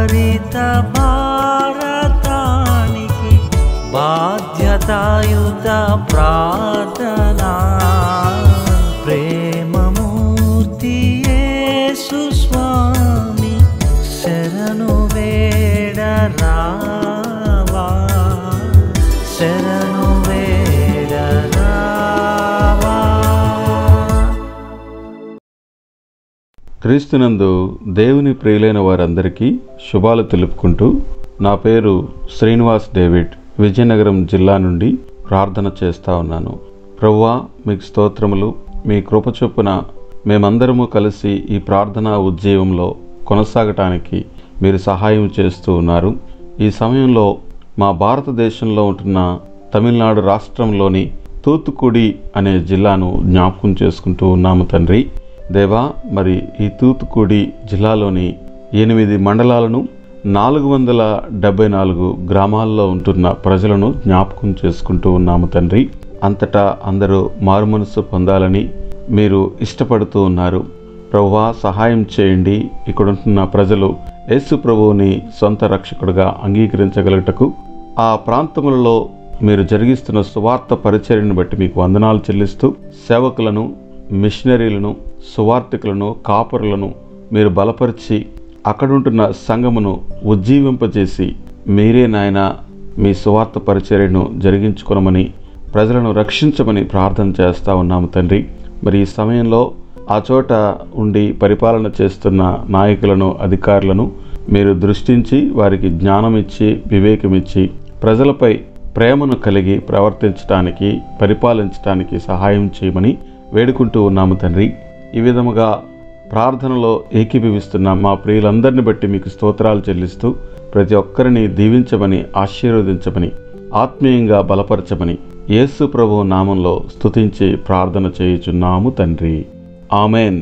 హరిత భారతానికి బాధ్యతాయుత ప్రార్థనా ప్రేమమూర్తి యేసు స్వామి శరణు వేడరావా శరణు వేడరావా. క్రీస్తునందు దేవుని ప్రియులైన వారందరికీ శుభాలు తెలుపుకుంటూ, నా పేరు శ్రీనివాస్ డేవిడ్, విజయనగరం జిల్లా నుండి ప్రార్థన చేస్తూ ఉన్నాను. ప్రభువా, మీకు స్తోత్రములు. మీ కృప చొప్పున మేమందరము కలిసి ఈ ప్రార్థనా ఉద్యమంలో కొనసాగటానికి మీరు సహాయం చేస్తూ ఉన్నారు. ఈ సమయంలో మా భారతదేశంలో ఉంటున్న తమిళనాడు రాష్ట్రంలోని తూత్తుకుడి అనే జిల్లాను జ్ఞాపకం చేసుకుంటూ ఉన్నాము తండ్రి. దేవా, మరి ఈ తూత్తుకుడి జిల్లాలోని 8 మండలాలను 474 గ్రామాల్లో ఉంటున్న ప్రజలను జ్ఞాపకం చేసుకుంటూ ఉన్నాము తండ్రి. అంతటా అందరూ మారుమనస్సు పొందాలని మీరు ఇష్టపడుతూ ఉన్నారు. ప్రభువా, సహాయం చేయండి. ఇక్కడ ఉంటున్న ప్రజలు యేసు ప్రభువుని సొంత రక్షకుడుగా అంగీకరించగలుగుటకు, ఆ ప్రాంతములలో మీరు జరిగిస్తున్న సువార్త పరిచర్యను బట్టి మీకు వందనాలు చెల్లిస్తూ, సేవకులను, మిషనరీలను, సువార్థికులను, కాపరులను మీరు బలపరిచి అక్కడుంటున్న సంఘమును ఉజ్జీవింపజేసి మీరే నాయన మీ సువార్త పరిచర్యను జరిగించుకొనమని, ప్రజలను రక్షించమని ప్రార్థన చేస్తూ ఉన్నాము తండ్రి. మరి ఈ సమయంలో ఆ చోట ఉండి పరిపాలన చేస్తున్న నాయకులను, అధికారులను మీరు దృష్టించి వారికి జ్ఞానం ఇచ్చి, వివేకం ఇచ్చి, ప్రజలపై ప్రేమను కలిగి ప్రవర్తించడానికి, పరిపాలించడానికి సహాయం చేయమని వేడుకుంటూ ఉన్నాము తండ్రి. ఈ విధముగా ప్రార్థనలో ఏకీభవిస్తున్న మా ప్రియులందరిని బట్టి మీకు స్తోత్రాలు చెల్లిస్తూ, ప్రతి ఒక్కరిని దీవించమని, ఆశీర్వదించమని, ఆత్మీయంగా బలపరచమని యేసు ప్రభువు నామంలో స్తుతించి ప్రార్థన చేయుచున్నాము తండ్రి. ఆమెన్.